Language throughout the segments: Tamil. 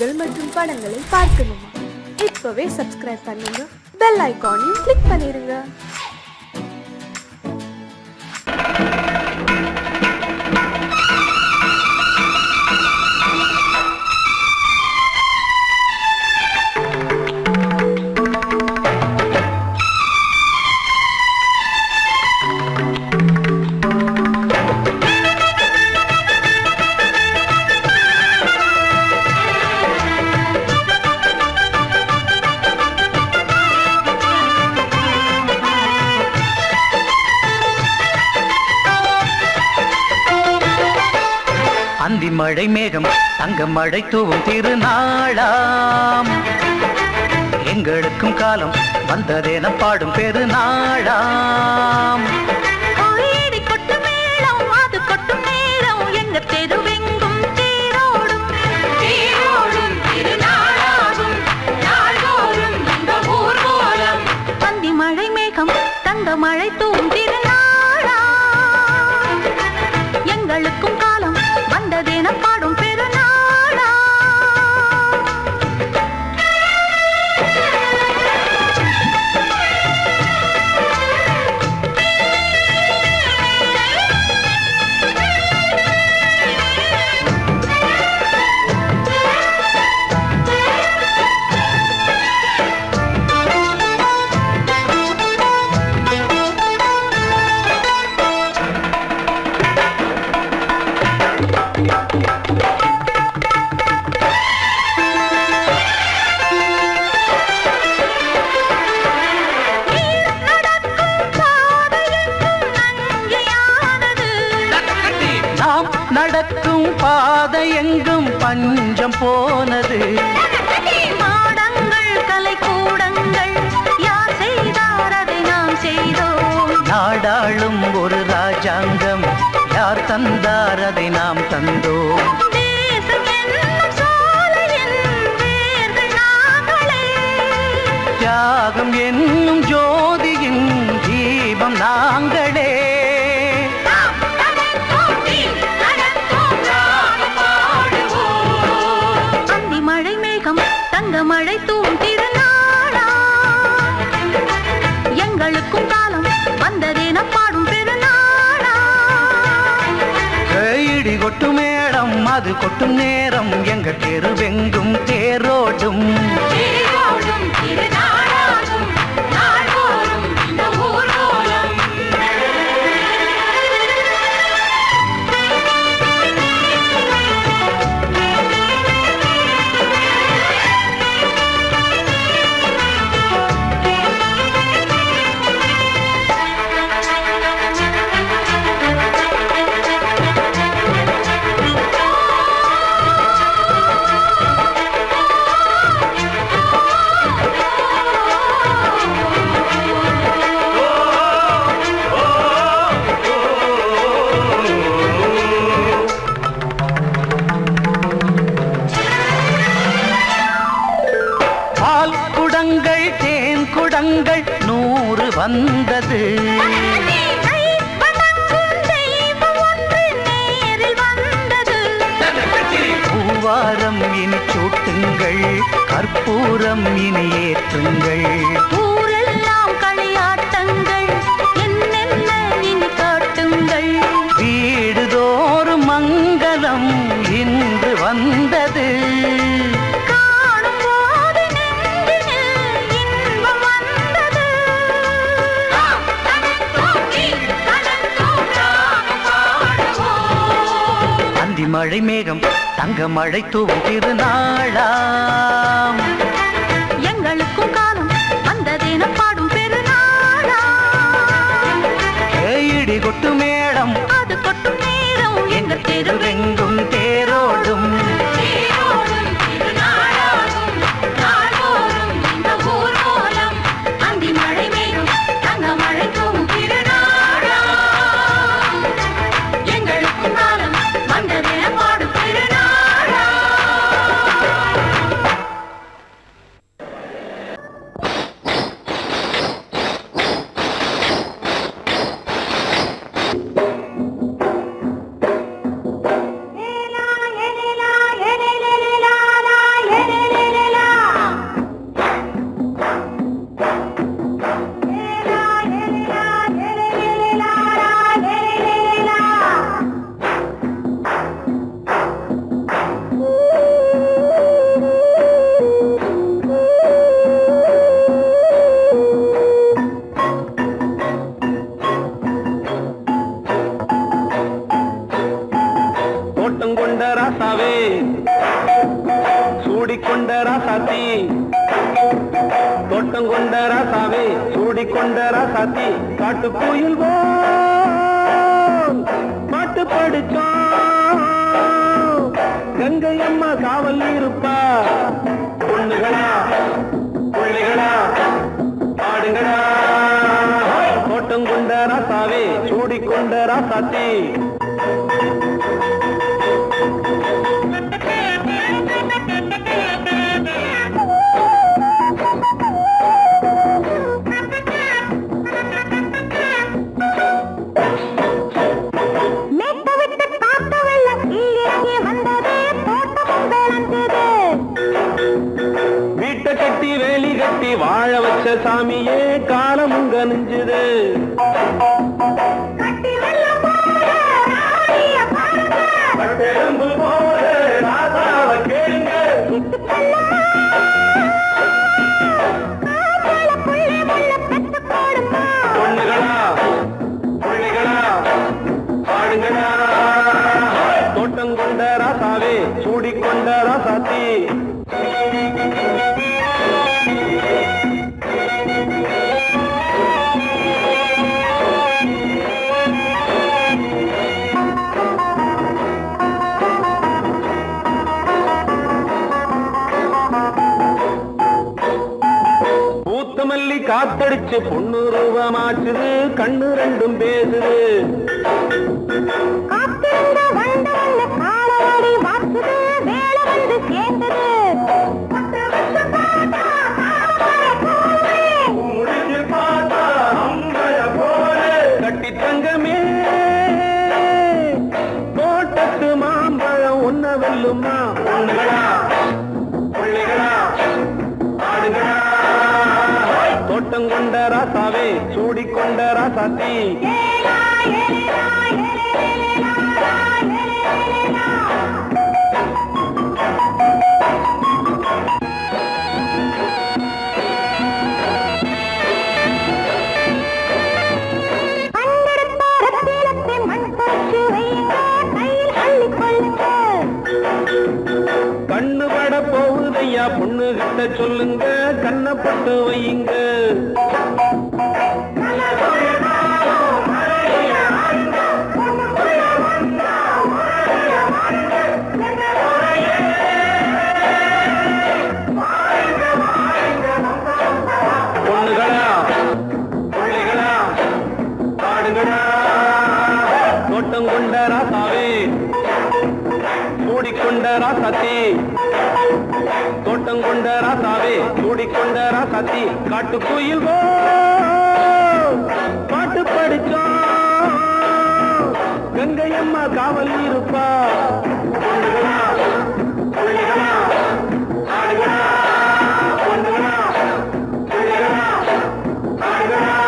நிகழ்ச்சிகள் மற்றும் படங்களை பார்க்கணுமா? இப்பவே சப்ஸ்கிரைப் பண்ணுங்க, பெல் ஐகானையும் கிளிக் பண்ணிருங்க. அந்தி மழை மேகம் தங்க மழை தூவும் திருநாளாம், எங்களுக்கும் காலம் வந்ததென பாடும் பெருநாளாம். அந்தி மழை மேகம் தங்க மழை தூவும் திருநாளாம், எங்களுக்கும் காலம் வந்ததென பாடும் பெருநாளா. நடக்கும் பாதை எங்கும் பஞ்சம் போனது, மாடங்கள் கலை கூடங்கள் யார் செய்தார் அதை நாம் செய்தோம். நாடாளும் ஒரு ராஜாங்கம் யார் தந்தார் அதை நாம் தந்தோம். தியாகம் என்னும் ஜோதியின் தீபம் நாங்களே. தங்க மழை தூவும் திருநாளா, எங்களுக்கும் காலம் வந்ததென பாடும் பெருநாளா. இடி கொட்டும் மேளம் அது கொட்டும் நேரம், எங்க தெருவெங்கும் தேரோடும் திருநாளாகும் நாள்தோறும் இந்த ஊர்வலம். தேன் குடங்கள் 100 வந்தது, பூவாரம் இனி சூட்டுங்கள், கற்பூரம் இனி ஏற்றுங்கள். ஊரெல்லாம் களியாட்டங்கள் என்னென்ன இனி காட்டுங்கள். வீடுதோறும் மங்களம் இன்று வந்தது, மழை மேகம் தங்க மழை தூவும் திருநாளாம், எங்களுக்கும் காலம் வந்ததென பாடும் பெருநாளா. இடி கொட்டு மேளம் அது கொட்டும் நேரம், எங்க தெருவெங்கும் தேரோடும் சூடிக்கொண்ட ராசாத்தி தோட்டம் கொண்ட ராசாவே சூடிக்கொண்ட ராசாத்தி காட்டு கோயில் பாட்டு படிச்சோம் கங்கை அம்மா காவல் இருப்பா பொண்ணுகளா பிள்ளைகளா ஆடுங்களா தோட்டம் கொண்ட ராசாவே சூடிக்கொண்ட ராசாத்தி வீட்டை கட்டி வேலி கட்டி வாழ வச்ச சாமியே காலமுங்க நெஞ்சுது பொண்ணுகளா பிள்ளைகளா ஆடுங்களா தோட்டம் கொண்ட ராசாவே சூடிக்கொண்ட ராசாத்தி பூத்தமல்லி காத்தடிச்சு பொண்ணு ரூபமாச்சுது கண்ணு ரெண்டும் பேசுது கட்டி தங்கமே தோட்டத்து மாம்பழம் ஒன்ன வெல்லுமா பொண்ணுகளா பிள்ளைகளா ஆடுகளா தோட்டம் கொண்ட ராசாவே சூடிக்கொண்ட ராசாத்தி கண்ணு பட போகுதையா பொண்ணு கிட்ட சொல்லுங்க கண்ணப்பட்டு வையுங்க பொண்ணுகளா பிள்ளைகளா ஆடுங்களா தோட்டம் கொண்ட ராசாவே சூடிக்கொண்ட ராசாத்தி தோட்டம் கொண்ட ராசாவே சூடிக்கொண்ட ராசாத்தி காட்டு கோயில் பாட்டு படிச்சோம் கங்கை அம்மா காவல் இருப்பா பொண்ணுகளா பிள்ளைகளா ஆடுகளா பொண்ணுகளா பிள்ளைகளா ஆடுகளா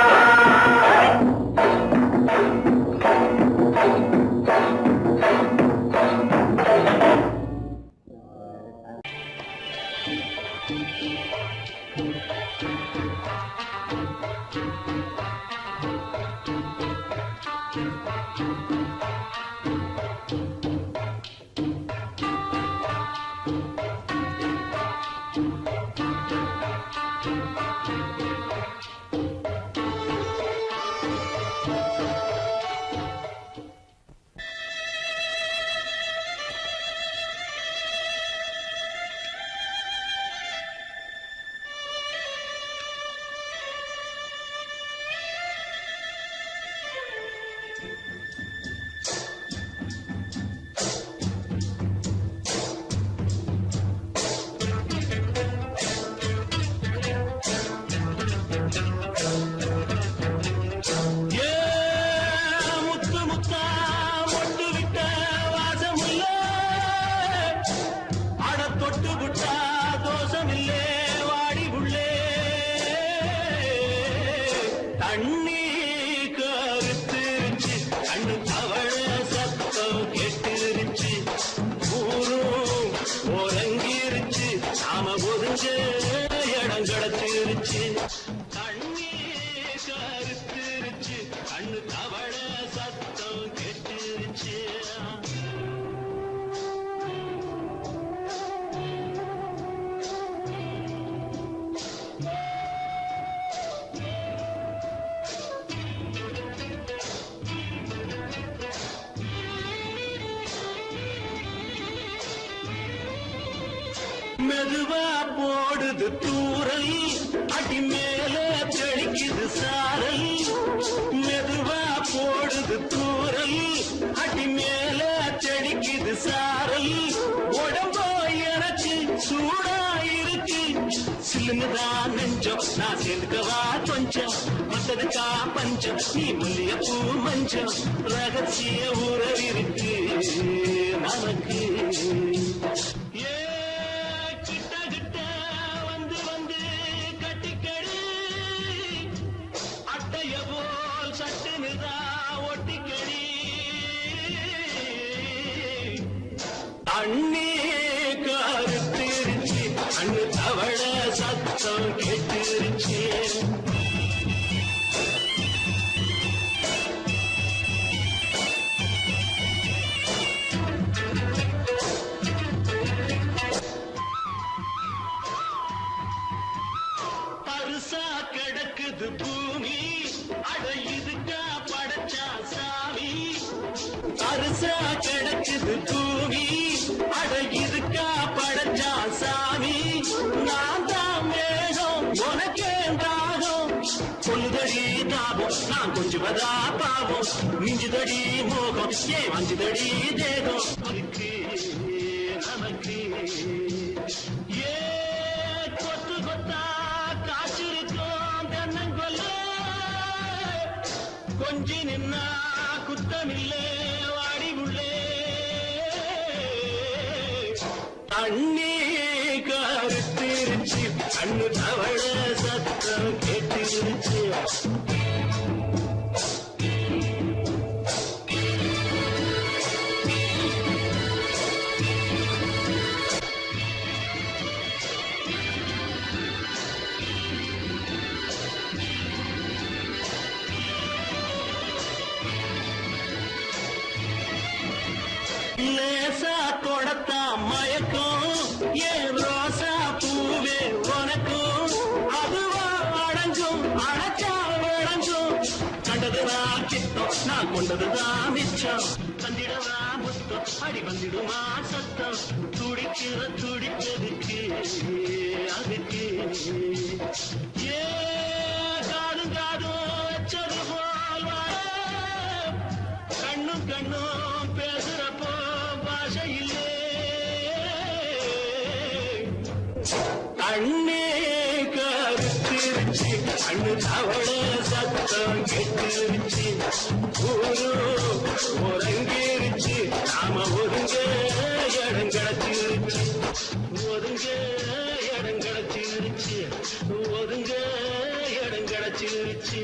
மெதுவா போடுது தூரல் அடி மேல தெளிக்குது சாரல் மெதுவா போடுது தூரல் அடி மேல தெளிக்குது சாரல் உடம்போ எனக்கு சூடா இருக்கு சில்லுதான் நெஞ்சம் நான் சேர்ந்துக்கவா கொஞ்சம் மத்ததுக்கா பஞ்சம் நீ மல்லிய பூ மஞ்சம் ரகசிய உறவிருக்கு நமக்கு அண்ணே கருத்திருச்சு அண்ணு தவள சத்தம் கேட்டுருச்சு பருசா கிடக்குது பூமி அட இதுக்கா படைச்சா சாமி பருசா கிடக்குது பூமி அட இதுக்கா படைச்சா சாமி நான் தான் மேகம் உனக்கே தாகம் சொல்லுதடி தாபம் நான் கொஞ்சுவதா பாவம் மிஞ்சுதடி மோகம் ஏன் வஞ்சுதடி தேகம் இருக்கு நமக்கு ஏ கொத்து கொத்தா காய்ச்சிருக்கோம் தென்னங்கொல்ல கொஞ்சி நின்னா குத்தமில்லே வாடி உள்ளே அண்ணே கருத்திருச்சு அண்ணு தவள சத்தம் கேட்டிருச்சு லேசா கொடத்தா மயக்கும் ஏன் ரோசா பூவே உனக்கும் அதுவா அடங்கும் அடைச்சா வழங்கும் கண்டதுதான் சித்தம் நான் கொண்டதுதான் மிச்சம் தந்திடவா முத்தம் அடி வந்திடுமா சத்தம் துடிக்கிற துடிப்பதுக்கு அதுக்கு ஏ காதும் காதும் வச்சது போல் கண்ணும் கண்ணும் பேசுறப்போ பாஷை இல்லே அண்ணே கருத்திருச்சு அண்ணு தவள சத்தம் கெட்டிருச்சு ஊரு ஒருங்கிருச்சு நாம ஒருங்க இடம் கிடைச்சிருச்சு ஒருங்க இடம் கிடைச்சிருச்சு ஒருங்க இடம் கிடைச்சிருச்சு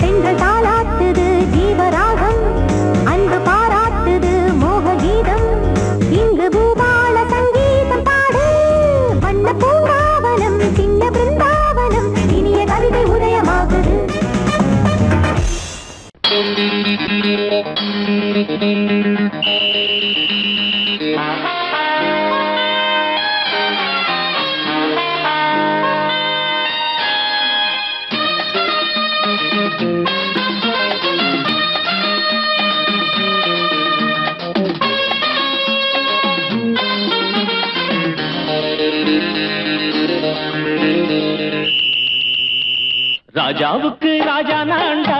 பெண்கள் தாளாட்டுது ஜீவராகம், அன்பு பாராட்டுது மோக கீதம். இங்கு பூபால சங்கீதம் பாடு, வண்ண பூங்காவனம் சின்ன பிருந்தாவனம், இனிய கவிதை உதயமாகுது. ராஜாவுக்கு ராஜா நான்டா,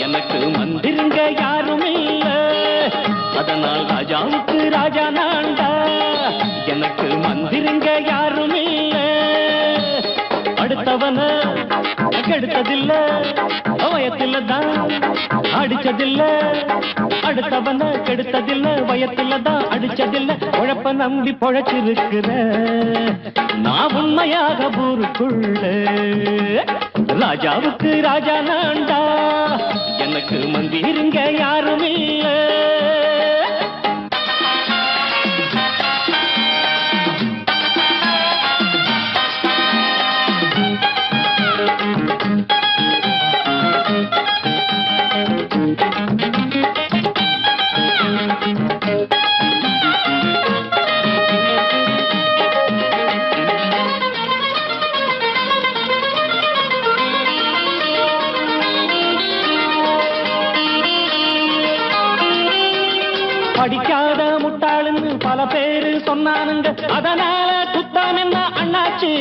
எனக்கு மந்திருங்க யாரும் இல்ல. அதனால் ராஜாவுக்கு ராஜா நான்டா, எனக்கு மந்திருங்க யாரும் இல்ல. அடுத்தவன கெடுத்ததில்ல, வயத்தில தான் அடிச்சதில்ல. அடுத்தவன கெடுத்ததில்ல, வயத்தில தான் அடிச்சதில்ல. உழப்ப நம்பி பொழைச்சிருக்கிற நான் உண்மையாக ஊருக்குள்ள. ராஜாவுக்கு ராஜா நான்டா, எனக்கு மந்திருங்க யாரும் இல்ல. படிக்காத முட்டாளுன்னு பல பேரு சொன்னானுங்க, அதனால குத்தம் என்ன அண்ணாச்சு.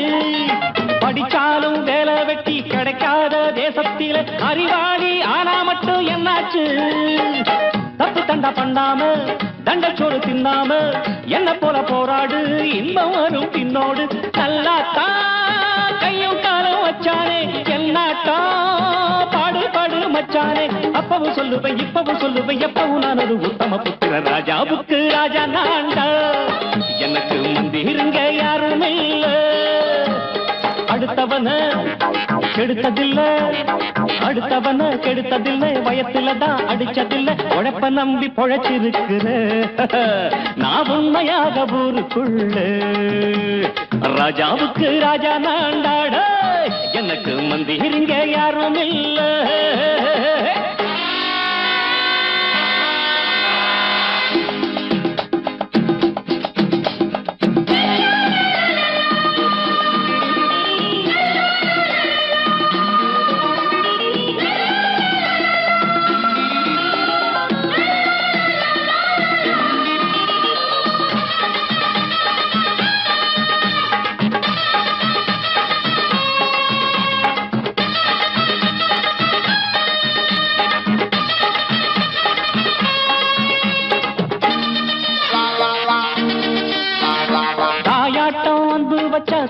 படிச்சாலும் வேலை வெட்டி கிடைக்காத தேசத்தில அறிவாளி ஆனா மட்டும் என்னாச்சு. தப்பு தண்டா பண்ணாம தண்டச்சோறு தின்னாம என்ன போல போராடு, இன்பம் வரும் பின்னோடு. நல்லாத்தான் கையும் காலம் வச்சானே, என்னாட்டா பாடு பாடு மச்சானே. அப்பவும் சொல்லுவேன் இப்பவும் சொல்லுவேன், எப்பவும் நான் ஒரு உத்தம புத்திர. ராஜாவுக்கு ராஜா நான்டா, எனக்கு மந்திருங்க யாரும் இல்ல. அடுத்தவன கெடுத்ததில்ல, அடுத்தவன கெடுத்ததில்லை, வயத்தில தான் அடிச்சதில்ல. உழைப்ப நம்பி பொழைச்சிருக்கிற நான் உண்மையாக ஊருக்குள்ள. ராஜாவுக்கு ராஜா நான்டாட, எனக்கு மந்திருங்க யாரும் இல்ல.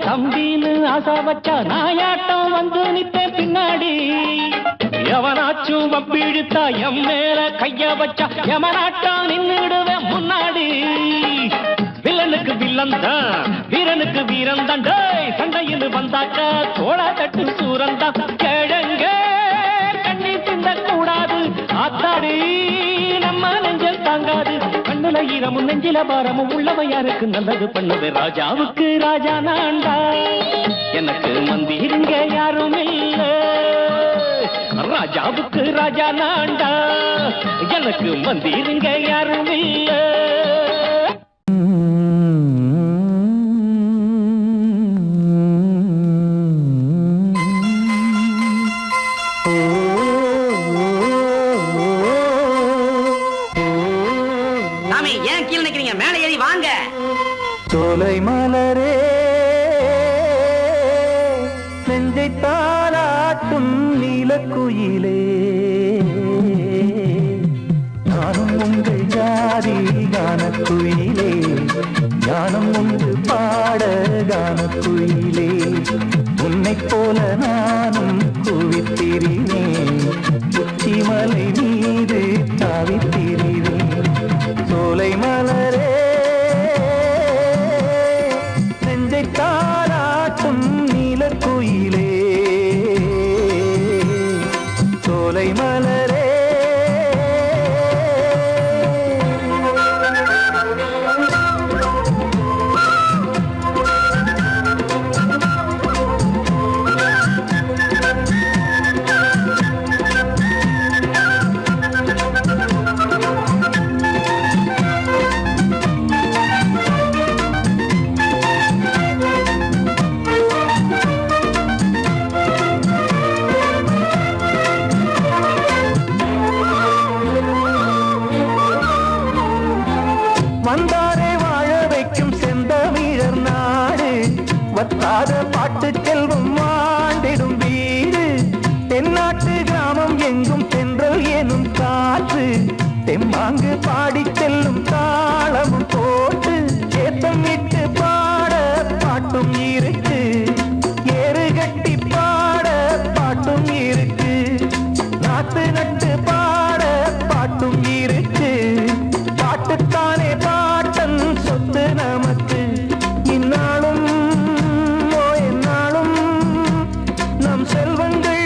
தம்பின்னு ஆசா வச்சா நாயாட்டம் வந்து நிப்பேன் பின்னாடி. எவனாச்சும் வப்பிழுத்தா எம் மேல கைய வச்சா எவனாட்டம் நின்னுடுவேன் முன்னாடி. வில்லனுக்கு வில்லன் தான், வீரனுக்கு வீரன் தான். சண்டையில் வந்தாக்கா தோளா தட்டு சூரன் தான். கிழங்க கண்ணி திந்த கூடாது, ஆத்தாடி நம்ம நெஞ்சல் தாங்காது. கண்ணுல ஈரமும் நெஞ்சில பாரமும் உள்ளவன் யாருக்கு நல்லது பண்ணுது. ராஜாவுக்கு ராஜா நான்டா, எனக்கு மந்திருங்க யாரும் இல்ல. ராஜாவுக்கு ராஜா நான்டா, எனக்கு மந்திருங்க யாரும் இல்ல. ஏன் கீழே நிக்கிறீங்க? மேலே ஏறி வாங்க. சோலை மலரே நெஞ்சை தாளாட்டும் நீலக்குயிலே, நானும் உங்கள் ஜாதி கானக்குயிலே, ஞானம் உண்டு பாட கானக்குயிலே. உன்னைப் போல நானும் குவித்திரினேன், உச்சிமலை மீது தாவித்திரினேன். சோலை மலரே நெஞ்சை தாளாட்டும் நீலக்குயிலே, சோலை மலரே வந்தாரே வாழ வைக்கும் செந்தமிழர் நாடு வத்தாத பாட்டு செல்வம் வாண்டிடும் வீடு தென்னாட்டு கிராமம் எங்கும் தென்றல் எனும் காற்று தெம்மாங்கு பாடி செல்லும் தாளமும் போட்டு ஏத்தம் இட்டு பாட பாட்டும் இருக்கு ஏறு கட்டி பாட பாட்டும் இருக்கு நாத்து நட்டு பாட பாட்டும் இருக்கு பாட்டுத்தானே பாட்டன் சொத்து நமக்கு இந்நாளும் எந்நாளும் நம் செல்வங்கள்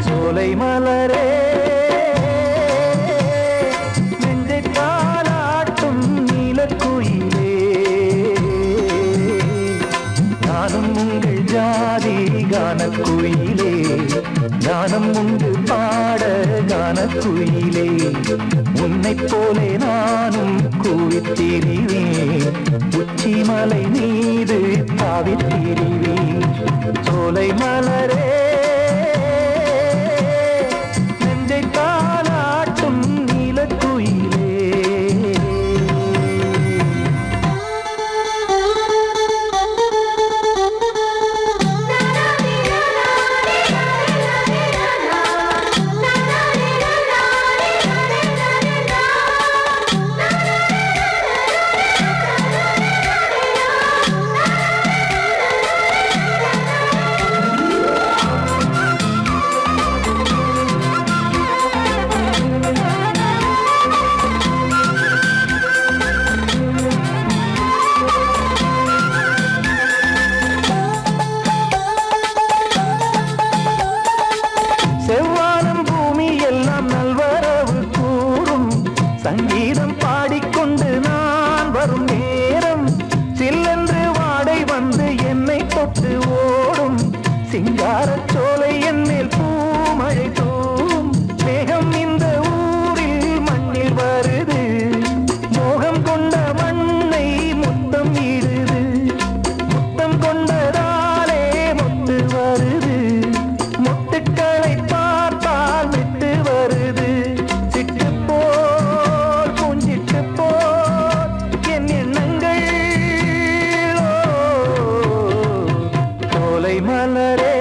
சோலை மலரே நெஞ்சை தாலாட்டும் நீலக்குயிலே நானும் உங்கள் ஜாதி கானக்குயிலே ஞானம் உண்டு பாட கானக்குயிலே உன்னைப் போலே நானும் கூவித்திரிவேன் உச்சிமலை மீது தாவித்திரிவேன் சோலை மலரே நெஞ்சை தாலாட்டும் நீலக்குயிலே செவ்வானம் பூமி எல்லாம் நல்வரவு கூறும் சங்கீதம் பாடிக்கொண்டு நான் வரும் நேரம் சில்லென்று வாடை வந்து என்னை தொட்டு ஓடும் சிங்காரச் சோலை என்னில் பூமழை தூவும் மேகம் இந்த ஊரில் மண்ணில் வருது மோகம் கொண்ட மண்ணை முத்தம் இடுது முத்தம் கொண்டதாலே முத்து வருது முத்துக்களை பார்த்தால் விட்டு வருது சிட்டு போல் பூஞ்சிட்டு போல் என் எண்ணங்கள் சோலை மலரே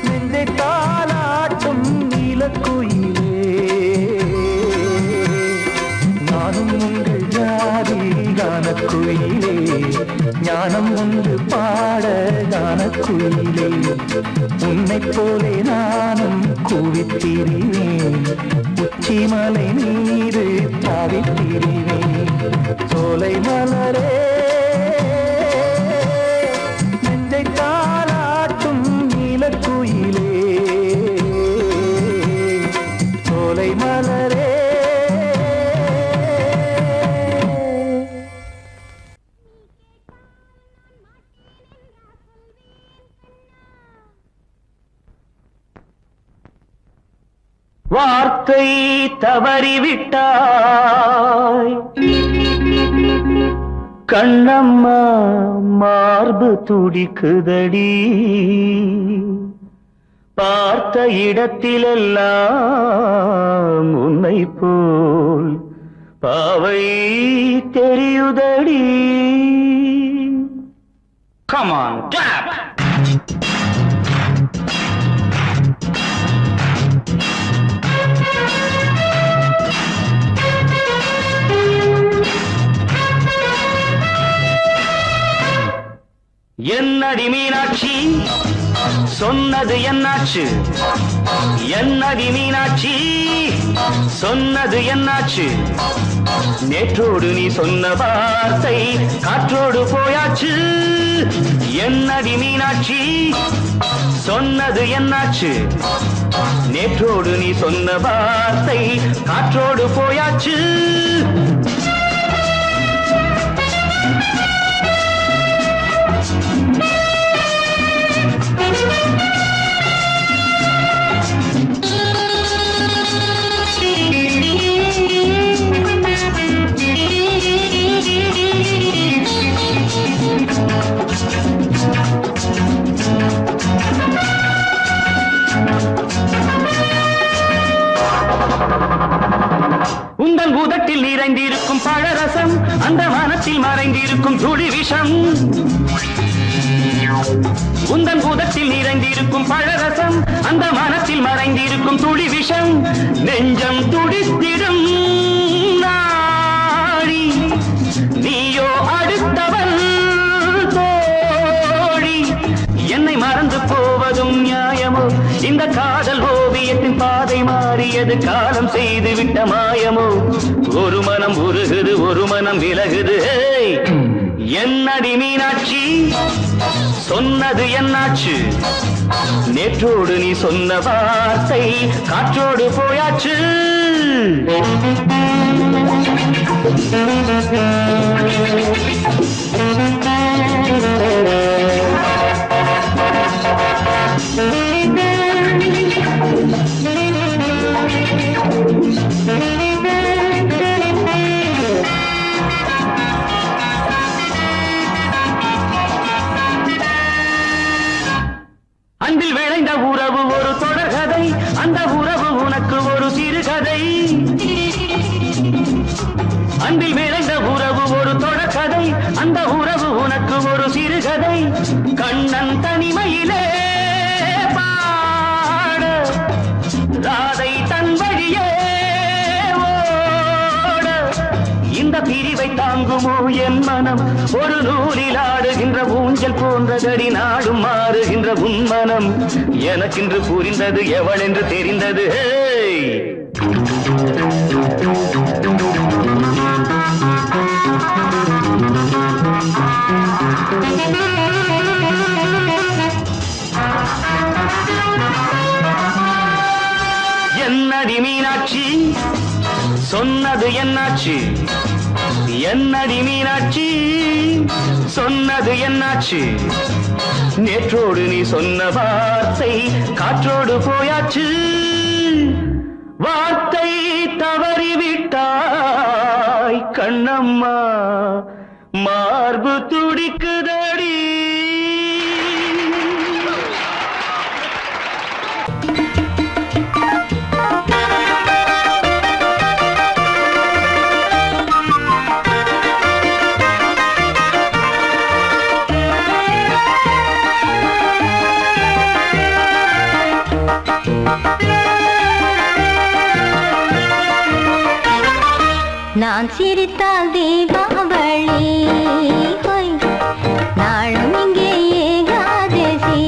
நெஞ்சை தாலாட்டும் நீலக்குயிலே நானும் உங்கள் ஜாதி கானக்குயிலே ஞானம் ஒன்று பாட கானக்குயிலே உன்னைப் போலே நானும் கூவித்திரிவேன் உச்சிமலை மீது தாவித்திரிவேன் சோலை மலரே நெஞ்சை தாலாட்டும் நீலக்குயிலே சோலை மலரே வார்த்தை தவறிவிட்டாய் கண்ணம்மா மார்பு துடிக்குதடி பார்த்த இடத்திலெல்லாம் உன்னை போல் பாவை தெரியுதடி Come on, clap! என்னடி மீனாட்சி சொன்னது என்னாச்சு என்னடி மீனாட்சி சொன்னது என்னாச்சு நேற்றோடு நீ சொன்ன வார்த்தை காற்றோடு போயாச்சு என்னடி மீனாட்சி சொன்னது என்னாச்சு நேற்றோடு நீ சொன்ன வார்த்தை காற்றோடு போயாச்சு உந்தன் பூதத்தில் நிறைந்திருக்கும் பழரசம் அந்த வானத்தில் மறைந்திருக்கும் துளி விஷம் உந்தன் பூதத்தில் நிறைந்திருக்கும் பழரசம் அந்த வானத்தில் மறைந்திருக்கும் துளி விஷம் நெஞ்சம் துடித்திடும் நாடி நீயோ அடுத்தவன் தோழி என்னை மறந்து போவதும் நியாயமோ இந்த காதல் ஓவியத்தின் பாதை மாறியது காலம் செய்து விட்ட மாயமோ ஒரு மனம் உருகுது ஒரு மனம் விலகுது என்னடி மீனாட்சி சொன்னது என்னாச்சு நேற்றோடு நீ சொன்ன வார்த்தை காற்றோடு போயாச்சு அன்பில் விளைந்த உறவு ஒரு தொடர்கதை அந்த உறவு உனக்கு ஒரு சிறுகதை அன்பில் விளைந்த உறவு ஒரு தொடர்கதை அந்த உறவு உனக்கு ஒரு சிறுகதை கண்ணன் தனிமையிலே பாட ராதை தன் வழியே ஓட இந்த பிரிவை தாங்குமோ என் மனம் ஒரு நூலில் ஆடுகின்ற ஊஞ்சல் போன்றதடி நாடும் மாறுகின்ற உன்மனம் எனக்கென்று புரிந்தது எவள் என்று தெரிந்தது என்னடி மீனாட்சி சொன்னது என்னாச்சு என்னடி மீனாட்சி சொன்னது என்னாச்சு நேற்றோடு நீ சொன்ன வார்த்தை காற்றோடு போயாச்சு வார்த்தை தவறிவிட்டாய் கண்ணம்மா மார்பு துடிக்குதடி நான் சிரித்தால் தீபாவளி ஹோய் நாளும் இங்கே ஏகாதசி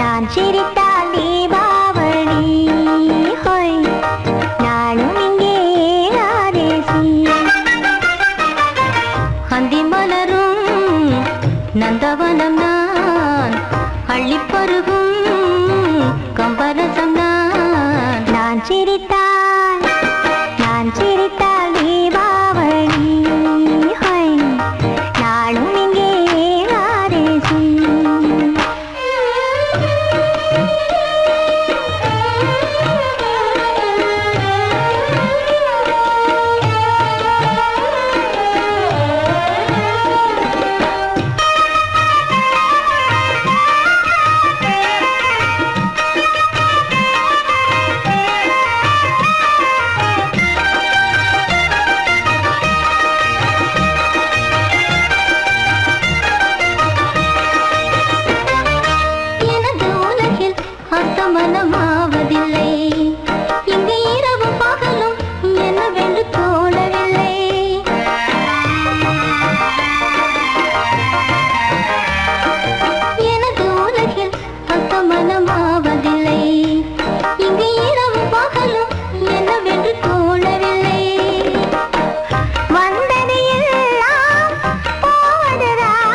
நான் சிரித்தால் தீபாவளி ஹோய் நாளும் இங்கே ஏகாதசி அந்தி மலரும் நந்தவனம் நான் அள்ளிப்பருகும் கம்பரசம் நான் சிரித்தால் தீபாவளி ஹோய் நாளும் இங்கே ஏகாதசி மனமாவதில்லை இங்கு இரவு பகலும் என்னவென்று தோணவில்லை எனது உலகில் அர்த்தமனமாவதில்லை இங்கு இரவு பகலும் என்னவென்று தோணவில்லை வந்தது எல்லாம் போவதுதான்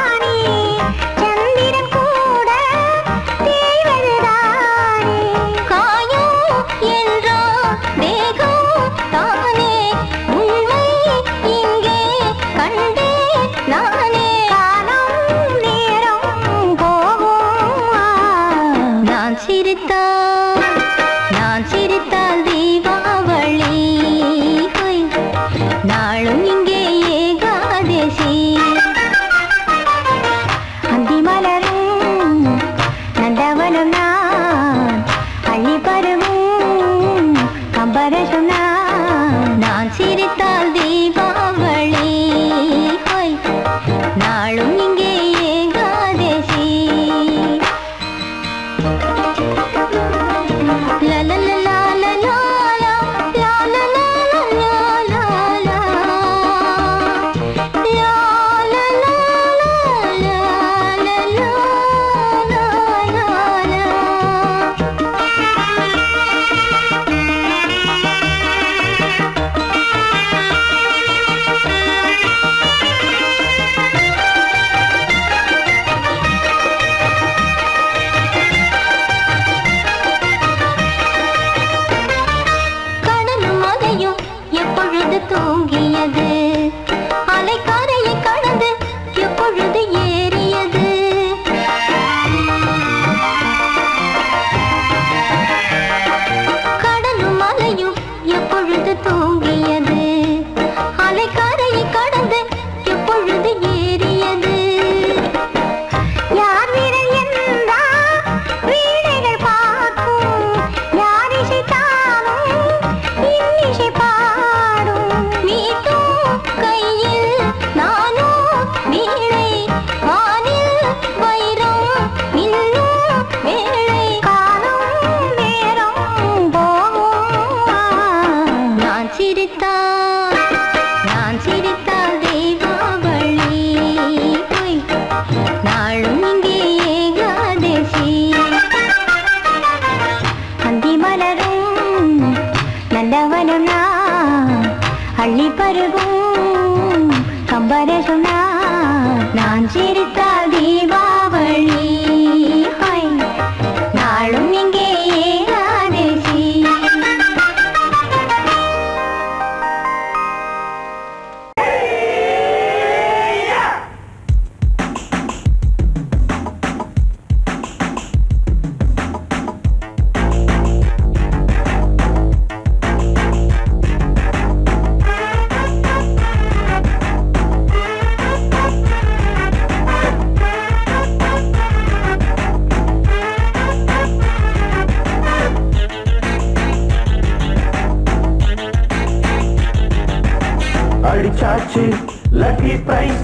அடிச்சாச்சு லக்கி பிரைஸ்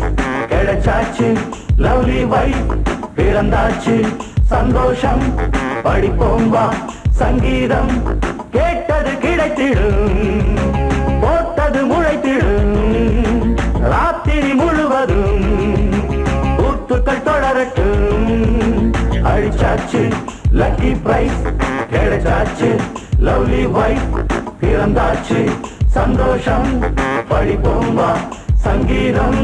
கிடைச்சாச்சு லவ்லி வைஃப் பிறந்தாச்சு சந்தோஷம் படிப்போம் வா சங்கீதம் கேட்டது கிடைத்திடும் போட்டது முளைத்திடும் ராத்திரி முழுவதும் ஊத்துக்கள் தொடரட்டும் அடிச்சாச்சு லக்கி பிரைஸ் கிடைச்சாச்சு லவ்லி வைஃப் பிறந்தாச்சு சந்தோஷம் படிப்போம் வா சங்கீதம்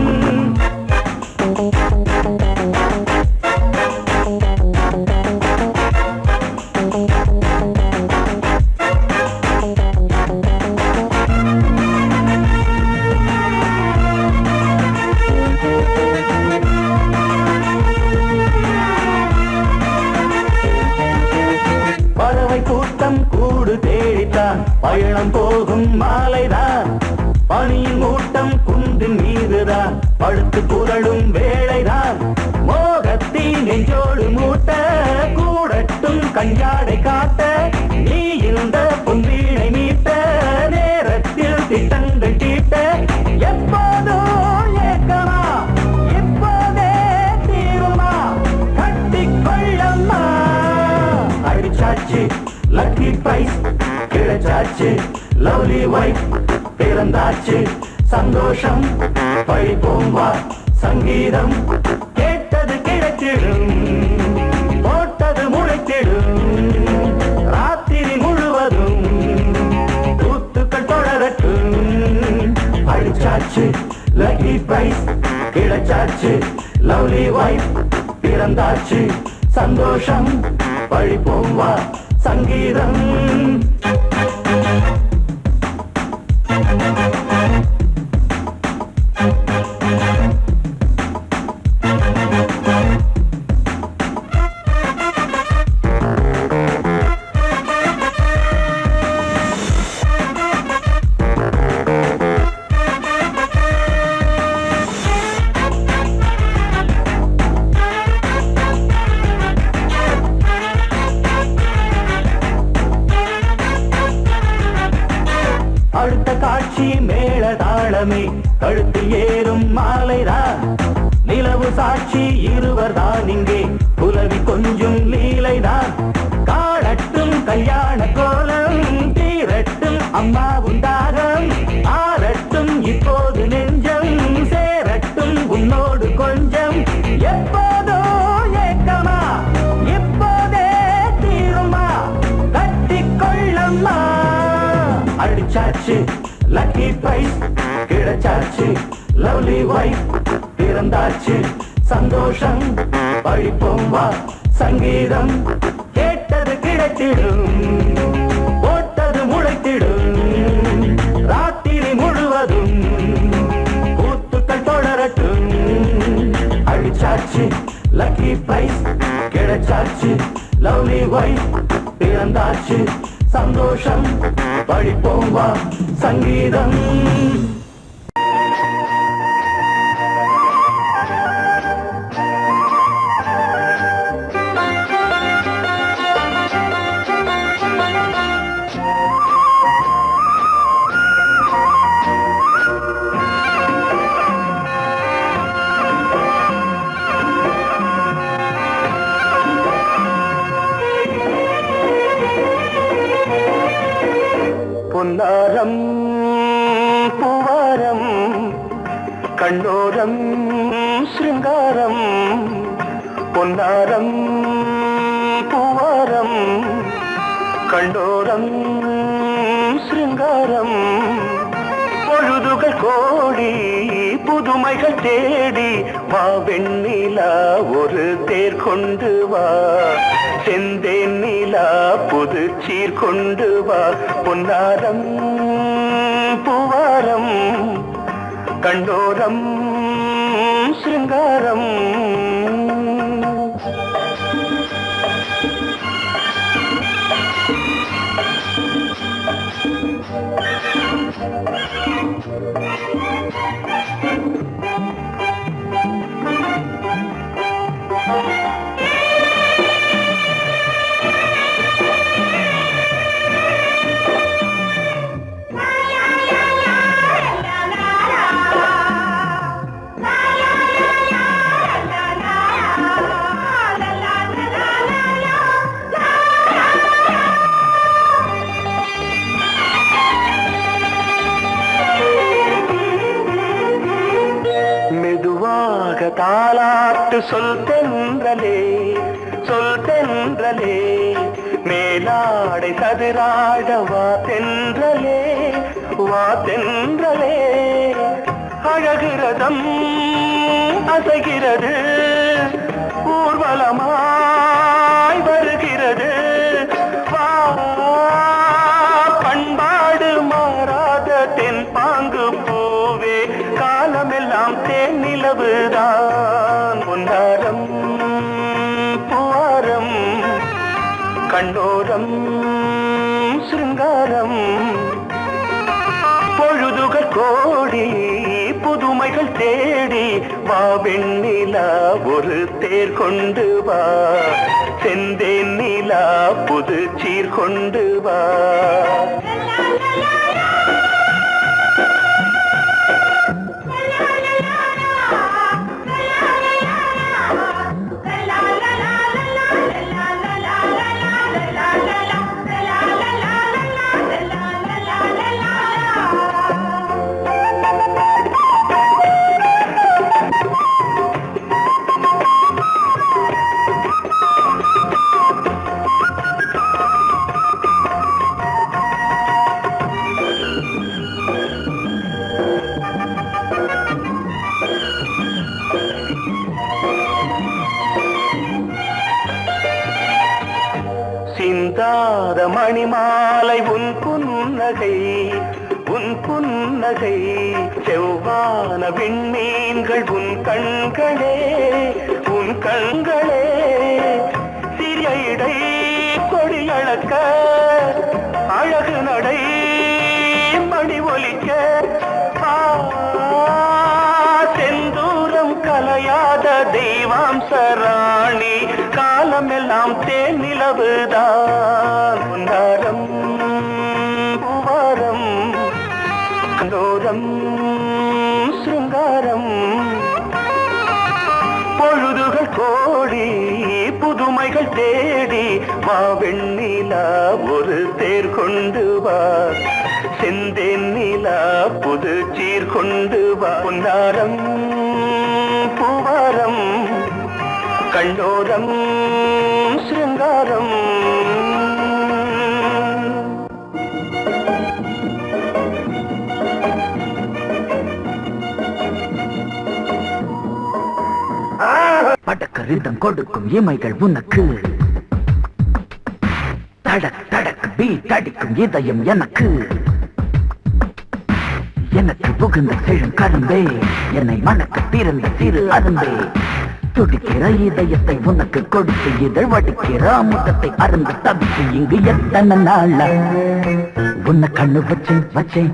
கூடு தேடித்தான் பயணம் போகும் மாலைதான் பனியின் மூட்டம் குந்தின் மீதுதான் படுத்து புரளும் வேளைதான் மோகத்தின் நெஞ்சோடு மூட்ட கூடட்டும் கஞ்சாடை காட்ட நீ இந்த பொன்வீணை மீட்ட நேரத்தில் திட்டங்கள் தீட்ட எப்போதோ ஏக்கமா எப்போதே தீருமா கட்டிக்கொள்ளம்மா அடிச்சாச்சு லக்கி பிரைஸ் கிடைச்சாச்சு லவ்லி வைஃப் பிறந்தாச்சு சந்தோஷம் படிப்போம் வா சங்கீதம் கேட்டது கிடைத்திடும் போட்டது முளைத்திடும் ராத்திரி முழுவதும் கூத்துக்கள் தொடரட்டும் அடிச்சாச்சு லக்கி பிரைஸ் கிடைச்சாச்சு லவ்லி வைஃப் பிறந்தாச்சு சந்தோஷம் படிப்போம் வா சங்கீதம் அடுத்த காட்சி மேளதாளமே கழுத்தில் ஏறும் மாலைதான் நிலவு சாட்சி இருவர் தான் இங்கே புலவி கொஞ்சம் லீலைதான் காணட்டும் கல்யாண கோலம் தீரட்டும் அம்மா உண்டாகம் ஆரட்டும் இப்போது நெஞ்சம் சேரட்டும் உன்னோடு கொஞ்சம் எப்போதோ ஏக்கமா எப்போதே தீருமா கட்டிக்கொள்ளம்மா அடிச்சாச்சு லக்கி பிரைஸ் கிடைச்சாச்சு லவ்லி வைஃப் பிறந்தாச்சு சந்தோஷம் படிப்போம் வா சங்கீதம் கேட்டது கிடைத்திடும் போட்டது முளைத்திடும் ராத்திரி முழுவதும் கூத்துக்கள் தொடரட்டும் அடிச்சாச்சு லக்கி பிரைஸ் கிடைச்சாச்சு லவ்லி வைஃப் பிறந்தாச்சு சந்தோஷம் படிப்போம் வா சங்கீதம் பொன்னாரம் பூவாரம் கண்ணோரம் சிருங்காரம் பொன்னாரம் பூவாரம் கண்டோரம் சிருங்காரம் பொழுதுகள் கோடி புதுமைகள் தேடி வா வெண்ணிலா ஒரு தேர் கொண்டு வா செந்தேன் நிலா புது சீர் கொண்டு வா பொன்னாரம் பூவாரம் கண்டோரம் சிருங்காரம் சொல் தென்றலே சொல் தென்றலே மேலாடை சதுராட வா தென்றலே வா தென்றலே அழகிறதம் அசைகிறது ஊர்வலமாய் வருகிறது வா பண்பாடு மாறாத தென் பாங்கு பூவே காலமெல்லாம் தேன் நிலவுதான் பொன்னாரம் பூவாரம் கண்ணோரம் சிருங்காரம் பொழுதுகள் கோடி புதுமைகள் தேடி வா வெண்ணிலா ஒரு தேர் கொண்டு வா செந்தேன் நிலா புது சீர் கொண்டு வா சிந்தாத மணிமாலை உன் புன்னகை செவ்வான விண்மீன்கள் உன் கண்களே சிறிய இடை கொடியளக்க அழகு நடை மணி ஒலிக்க செந்தூரம் கலையாத தெய்வாம்சராணி காலமெல்லாம் தேன் நிலவுதான் பொன்னாரம் பூவாரம் கண்டோரம் சிருங்காரம் பொழுதுகள் கோடி புதுமைகள் தேடி வா வெண்ணிலா ஒரு தேர் கொண்டு வா செந்தேன் நிலா புது சீர் கொண்டு வா பொன்னாரம் பூவாரம் கண்டோரம் சிருங்காரம் படக்கரிதம் கொடுக்கும் இமைகள் உனக்கு தடக் தடக் பீட் அடிக்கும் இதயம் எனக்கு புகுந்த செழும் கரும்பே என்னை மணக்க திறந்த சிறு அரும்பே துடிக்கிற இதயத்தை உனக்கு கொடுத்து இதழ் வடிக்கிற அமுதத்தை அருந்து தவித்து இங்கு எத்தனை நாள உன்னை கண்ணு வச்சேன்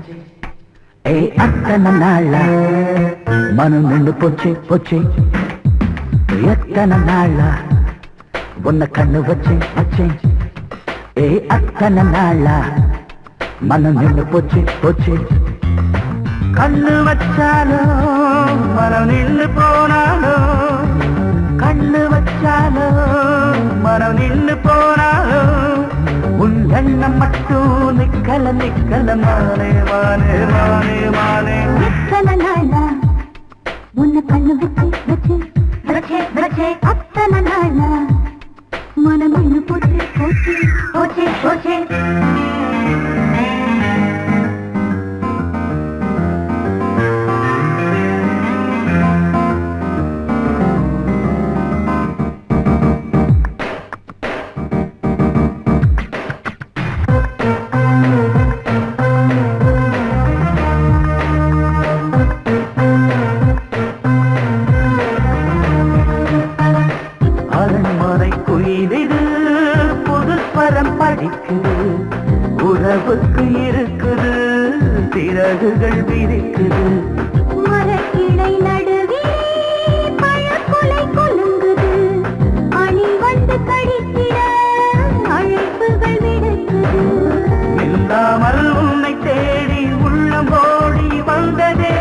அத்தனை நாள மனம் நின்று போச்சு எத்தனை நாள உன்னை கண்ணு வச்சேன் அத்தனை நாள மனம் நின்று போச்சு கண்ணு வச்சாலும் மனம் நின்று போனாலும் கண்ணு வச்சாலும் மனம் நின்று போனாலும் உன் எண்ணம் மட்டும் நிக்கல மானே எத்தனை நாளா உன்னை கண்ணு வச்சே அத்தனை நாளா மனம் நின்று போச்சு உறவுக்கு இருக்குது சிறகுகள் விரிக்குது மரக்கிளை நடுவே பழக்குலை கொலுங்குது அணி வந்து கடித்திட அழைப்புகள் விடுக்குது இல்லாமல் உன்னை தேடி உள்ளம் ஓடி வந்ததே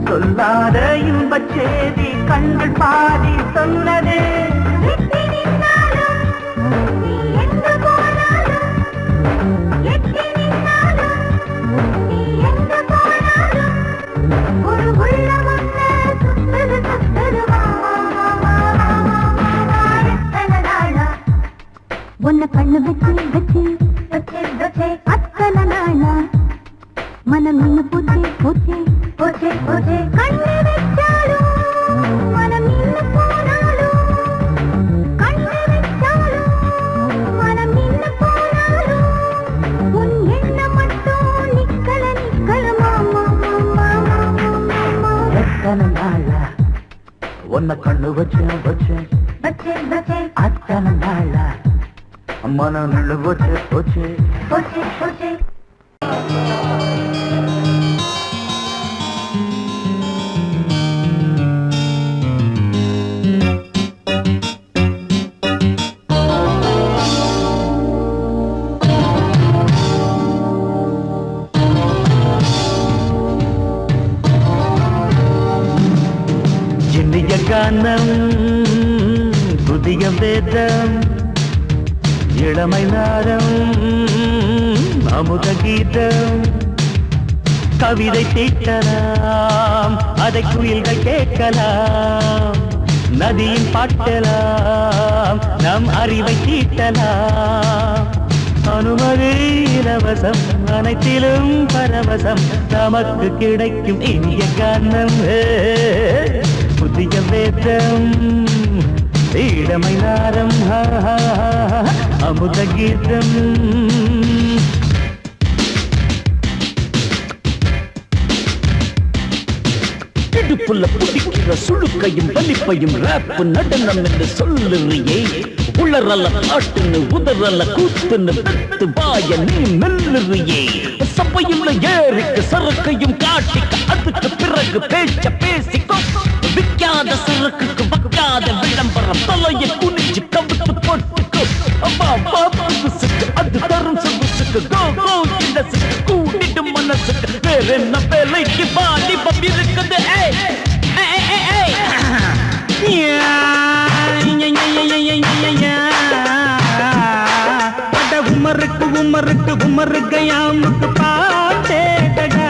சொல்லாத இன்பச் செய்தி கண்கள் பாடி சொன்னதே உன்னை கண்ணு வச்சு வச்சு வச்சு வச்சு அத்தனை நாளா மனம் நின்னு போச்சே போச்சே போச்சே போச்சே கண்ணு வச்சாலும் மனம் நின்னு போனாலும் கண்ணு வச்சாலும் மனம் நின்னு போனாலும் உன் எண்ணம் மட்டும் நிக்கல நிக்கல மாமா மாமா மாமா எத்தனை நாளா உன்னை கண்ணு வச்சு வச்சு வச்சு வச்சு அத்தனை நாளா மனம் நின்னு போச்சு போச்சு போச்சே போச்சே இனிய கானம் புதிய வேதம் இளமை நாரம் அமுத கீதம் கவிதை தீட்டலாம் அதை குயில்கள் கேட்கலாம் நதியின் பாட்டலாம் நம் அறிவை தீட்டலாம் அனுமதி இலவசம் அனைத்திலும் பரவசம் நமக்கு கிடைக்கும் இனிய கானம் புதிய வேதம் இளமை நாரம் அமுத கீதம் இடுப்புல பிடிக்கிற சுழுக்கையும் வலிப்பையும் ராப்பு நடனம் என்று சொல்லுறியே உளறல காட்டுன்னு உதறல கூத்துன்னு பெத்து வாய நீ மெல்லுறியே சபையுள்ள ஏறிக்கு சரக்கையும் காட்டிக்க அதுக்கு பிறகு பேச்ச பேசிக்கோ விக்காத சரக்குக்கு வக்காத விளம்பரம் தலையை குனிஞ்சு கவிட்டு போட்டுக்கோ அப்பா பாப்புக்கு அது தரும் சொகுசுக்கு கோ கோ கிண்டசுக்கு கூட்டிடும் மனசுக்கு வேற என்ன வேலைக்கு வாலிபம் இருக்குது உமருக்கு உமருக்கு உமருக்கு யாமுக்கு பாட்டேடா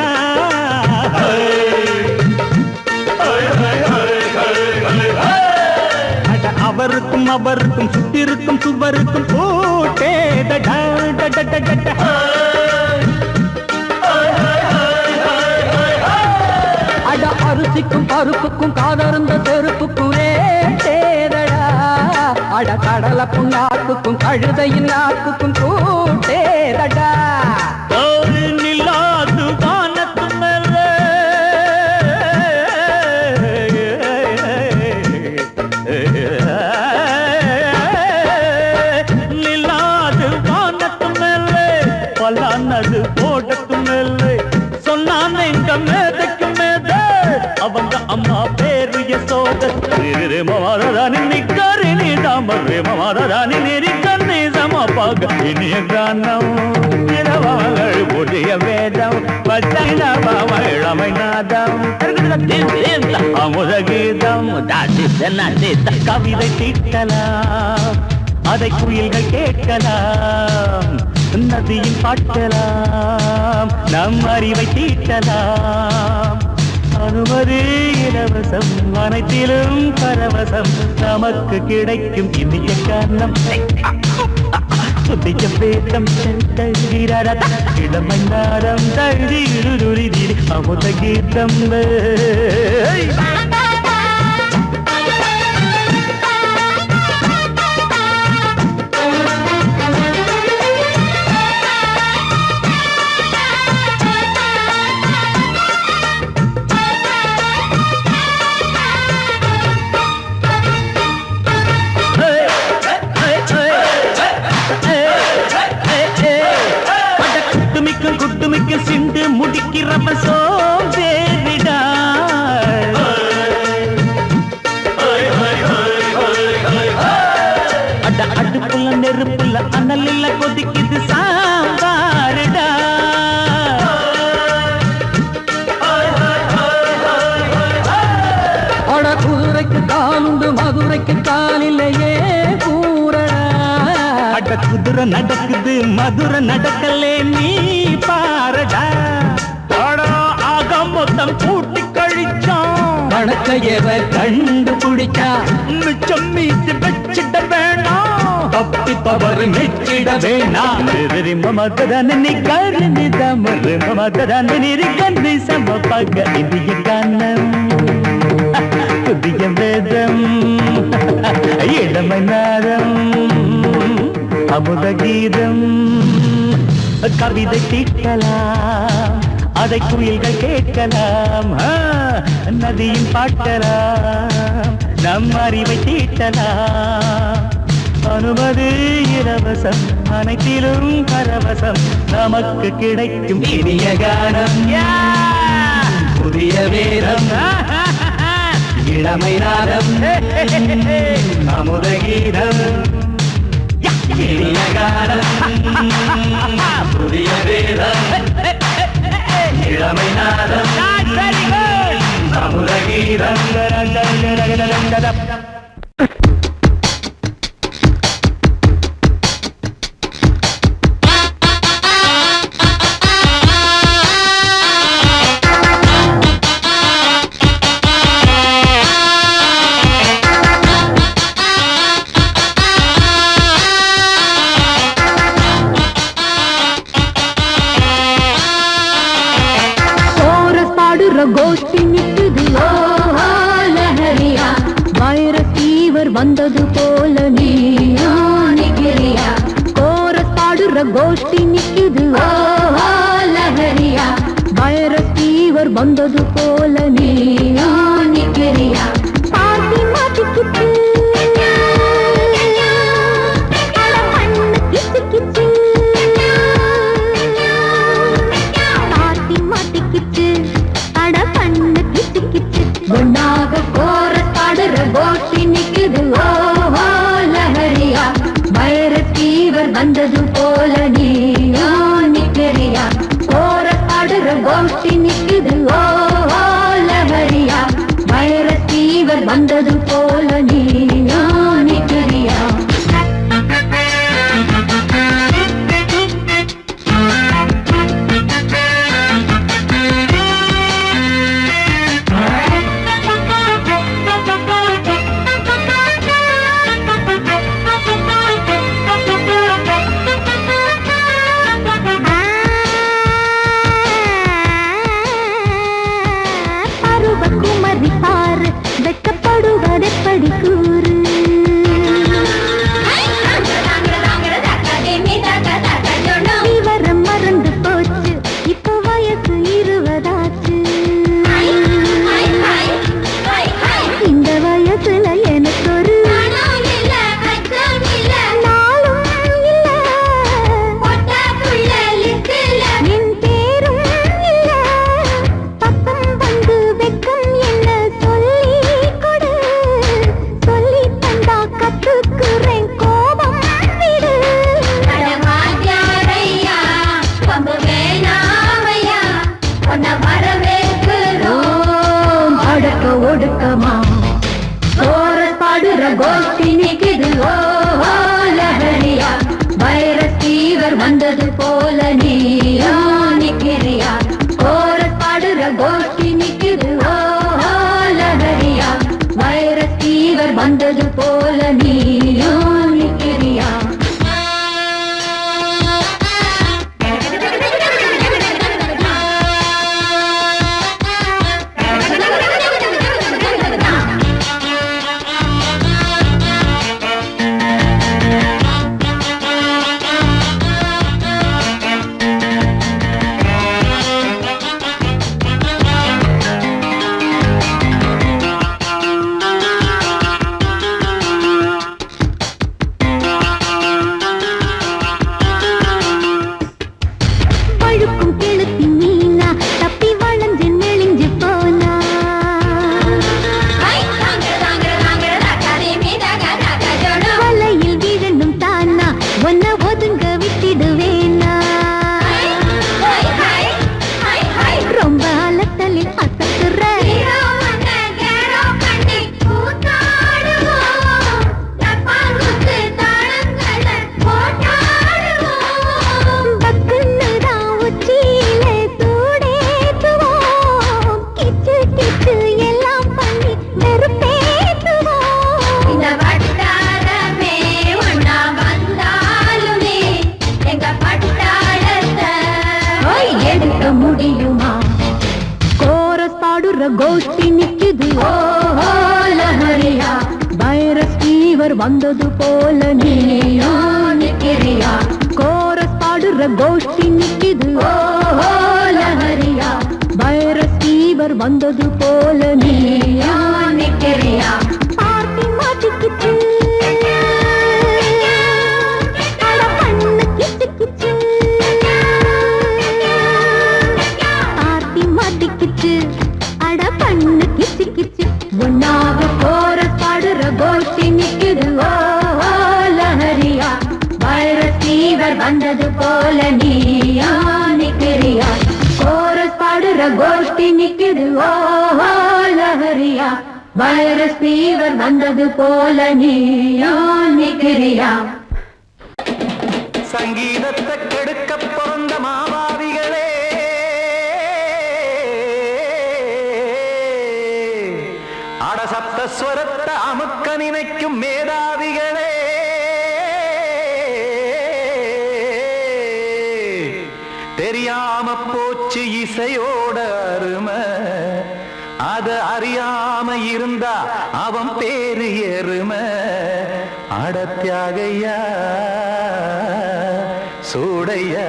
அவருக்கும் அவருக்கும் சுத்திருக்கும் சுவருக்கும் போட்டேடா அட அரிசிக்கும் பருப்புக்கும் காதருந்த செருப்புக்கும் ரேடா அட கடலை புண்ணாக்குக்கும் கழுதையின் நாக்குக்கும் கூட்டேடா நில்லாது வானத்து மேலே நில்லாது வானத்து மேலே பலானது போடத்து மேலே சொன்னான் எங்க மேதைக்கு மேதை அவங்க அம்மா பேரு யசோத ரே மமாராணி நிக்கரி நீ தாமரே மமாராணி நெறி கண்ணே சமபாக இனிய கானம் இரவாங்கள் புதிய வேதம் பச்சைனபாம இளமை நாதம் அமுத கீதம் கவிதை தீட்டலாம் அதை குயில்கள் கேட்கலாம் நதியில் பாட்டலாம் நம் அறிவை தீட்டலாம் அனுமதி இலவசம் அனைத்திலும் பரவசம் நமக்கு கிடைக்கும் இனிய காரணம் புதிய வேதம் இளமை நாரம் தழுதி அமுத கீதம் குட்டுமிக்க சிந்து முடிக்கிறப்ப சோம்பேறிடா அட அடுப்புல நெருப்புல அனலில் கொதிக்குது சாம்பாருடா அட குதிரைக்கு காலுண்டு மதுரைக்கு காலிலேயே கூறடா அட குதிரை நடக்குது மதுரை நடக்கலே நீ பாரடா ஆக மொத்தம் கூட்டி கழிச்சான் கணக்கையவ கண்டுபிடிச்சா மிச்சம் மீது வச்சிட வேணாம் பப்பி பவர் மெச்சிட வேணாம் மமதனி கருணி தமரு மமதனி கந்தி சமபக இந்திய கானம் புதிய வேதம் இளமை நாதம் அமுத கீதம் கவிதை தீட்டலாம் அதை குயில்கள் கேட்கலாம் நதியும் பாட்டலாம் நம் அறிவை தீட்டலாம் அனுமதி இலவசம் அனைத்திலும் பரவசம் நமக்கு கிடைக்கும் இனிய கானம் புதிய வேதம் இளமை நாதம் அமுத கீதம் இனிய கானம் புதிய வேதம் இளமை நாதம் அமுத கீதம். கோஷ்டி நிக்குது லஹரியா வைரஸ் ஃபீவர் வந்தது போல நீயா நிக்கிறியா கோரஸ் பாடுற கோஷ்டி நிக்குது லஹரியா வைரஸ் ஃபீவர் வந்தது போல நீயா நிக்கிறியா பாட்டி மாட்டிக்கிட்டு ஒன்னாக கோரஸ் பாடுற கோஷ்டி நிக்குது லஹரியா வைரஸ் ஃபீவர் வந்தது போல நீயா நிக்கிறியா கோரஸ் பாடுற கோஷ்டி நிக்குது லஹரியா வைரஸ் ஃபீவர் வந்தது போல நீயா நிக்கிறியா வெக்கப்படுவதெப்படி கூறு விவரம் மறந்து போச்சு இப்ப வயசு 20 ஆச்சு இந்த வயசுல எனக்கு ஒரு என் பேரும் இல்ல பக்கம் வந்து வெக்கம் என்ன சொல்லி கொடு சொல்லி தந்தா கத்துக்குறேன் கோபம் விடு அடக்க ஒடுக்கமா கோரஸ் பாடுற கோஷ்டி நிக்குது லஹரியா வைரஸ் ஃபீவர் வந்தது போல நீயா நிக்கிறியா கோரஸ் பாடுற கோஷ்டி நிக்குது லஹரியா வைரஸ் ஃபீவர் வந்தது போல நீயா நிக்கிறியா வந்தது போல நீயா நிக்கிறியா கோரஸ் பாடுற கோஷ்டி நிக்கிது ஓஹோ லஹரியா வைரஸ் ஃபீவர் வந்தது போல நீயா நிக்கிறியா பார்ட்டி மாட்டிக்கிச்சு அட பண்ணு கிச்சு கிச்சு பார்ட்டி மாட்டிக்கிச்சு அட பண்ணு கிச்சு கிச்சு ஒன்னாக கோரஸ் பாடுற கோஷ்டி நிக்குது ஓஹோ லஹரியா வைரஸ் ஃபீவர் வந்தது போல நீயா நிக்கிறியா கோரஸ் பாடுற கோஷ்டி நிக்குது ஓஹோ லஹரியா வைரஸ் ஃபீவர் வந்தது போல நீயா நிக்கிறியா சங்கீதத்தை கெடுக்க பிறந்த மாவாதிகளே அடசப்தஸ்வரத்தை அமுக்க நினைக்கும் மேதாவிகளே தெரியாம போச்சு இசையோட அருமை அத அறியாம இருந்தா அவன் பேரு எருமை அடத்தியாகையா சூடையா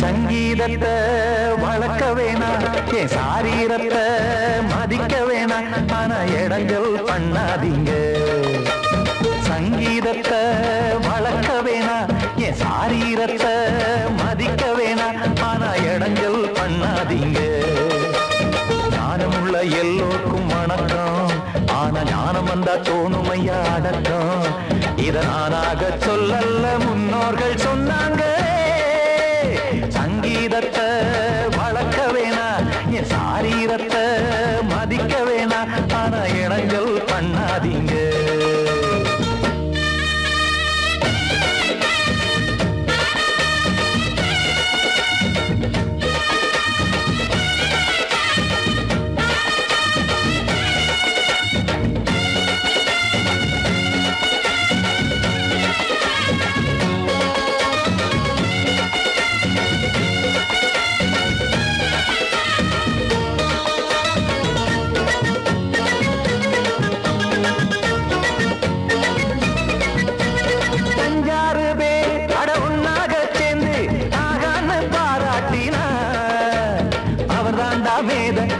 சங்கீதத்தை வளர்க்க வேணாம் என் சாரீரத்தை மதிக்க வேணாம் ஆனா இடங்கள் பண்ணாதீங்க சங்கீதத்தை வளர்க்க வேணாம் என் சாரீரத்தை மதிக்க வேணாம் ஆனா இடங்கள் பண்ணாதீங்க ஞானமுள்ள எல்லோருக்கும் வணக்கம் ஆனா ஞானம் வந்தா தோணுமையா அடக்கம் இத நானாக சொல்லல்ல முன்னோர்கள் சொன்னாங்க சங்கீதத்தை வளர்க்க வேணா என் சாரீரத்தை மதிக்க வேணா ஆனா இடங்கள் பண்ணாதீங்க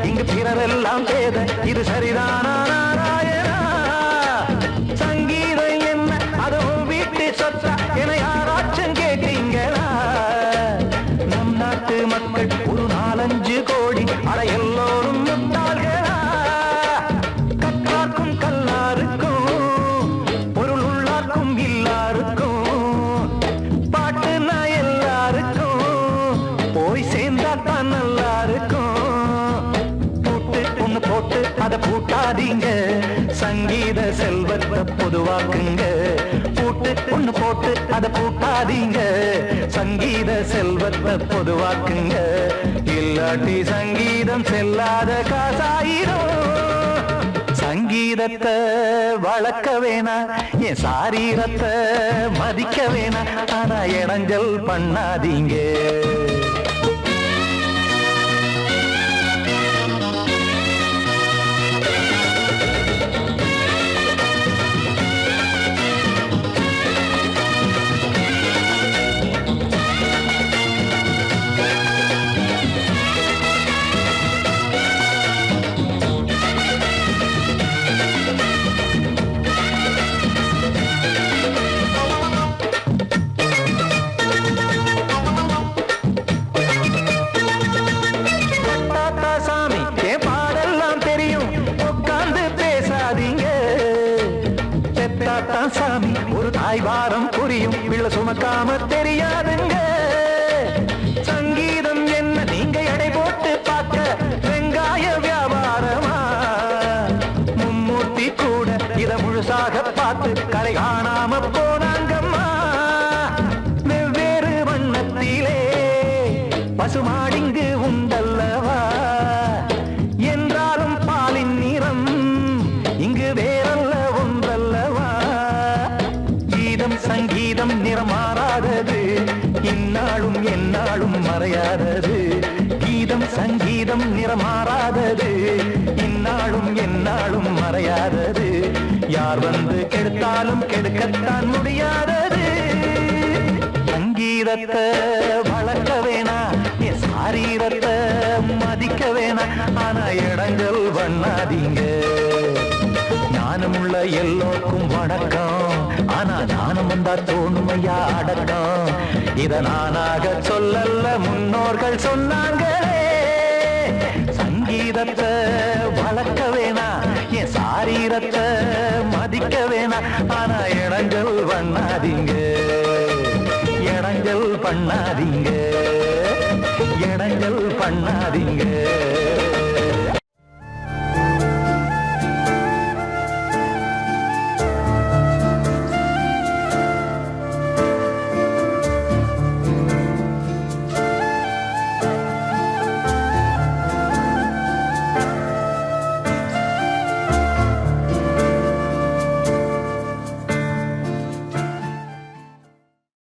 இங்கு பிறரெல்லாம் பேத இது சரிதானா நாராயணா சங்கீதம் என்ன அதுவும் வீட்டு சொத்தா என யாராச்சும் கேட்டீங்களா நம் நாட்டு மக்கள் ஒரு 4-5 கோடி அட எல்லோரும் முட்டாள்களா கற்றார்க்கும் கல்லாருக்கும் பொருள் உள்ளார்க்கும் இல்லாருக்கும் பாட்டுனா எல்லாருக்கும் போய் சேர்ந்தா தான் நல்லா இருக்கும் போட்டு அத பூட்டாதீங்க சங்கீத செல்வத்தை பொதுவாக்குங்க பூட்டு ஒண்ணு போட்டு அத பூட்டாதீங்க சங்கீத செல்வத்தை பொதுவாக்குங்க இல்லாட்டி சங்கீதம் செல்லாத காசாயிரும் சங்கீதத்தை வளர்க்க வேணா என் சாரீரத்தை மதிக்க வேணா ஆனா இடைஞ்சல் பண்ணாதீங்க சாமி ஒரு தாய் வாரம் புரியும் பிள்ளை சுமக்காம தெரியாதுங்க சங்கீதம் என்ன நீங்க எடை போட்டு பார்க்க வெங்காய வியாபாரமா மும்மூர்த்தி கூட இத முழுசாக பார்த்து கரை காணாம போனாங்கம்மா வெவ்வேறு வண்ணத்திலே பசுமாடிங்கு உண்டல்லவா என்றாலும் பாலின் நிறம் இங்கு வேறல்ல ஒன்றல்லவா சங்கீதம் நிறம் மாறாதது இந்நாளும் எந்நாளும் மறையாதது கீதம் சங்கீதம் நிறம் மாறாதது இந்நாளும் எந்நாளும் மறையாதது யார் வந்து கெடுத்தாலும் கெடுக்கத்தான் முடியாதது. சங்கீதத்தை வளர்க்க வேணா, என் சாரீரத்தை மதிக்க வேணா, ஆனா இடங்கள் பண்ணாதீங்க. ஞானமுள்ள எல்லோருக்கும் வணக்கம், ஆனா ஞானம் வந்தா தோணுமையா அடக்கம். இத நானாக சொல்லல, முன்னோர்கள் சொன்னாங்களே. சங்கீதத்தை வளர்க்க வேணா, என் சாரீரத்தை மதிக்க வேணா, ஆனா இடங்கள் பண்ணாதீங்க, இடங்கள் பண்ணாதீங்க, இடங்கள் பண்ணாதீங்க.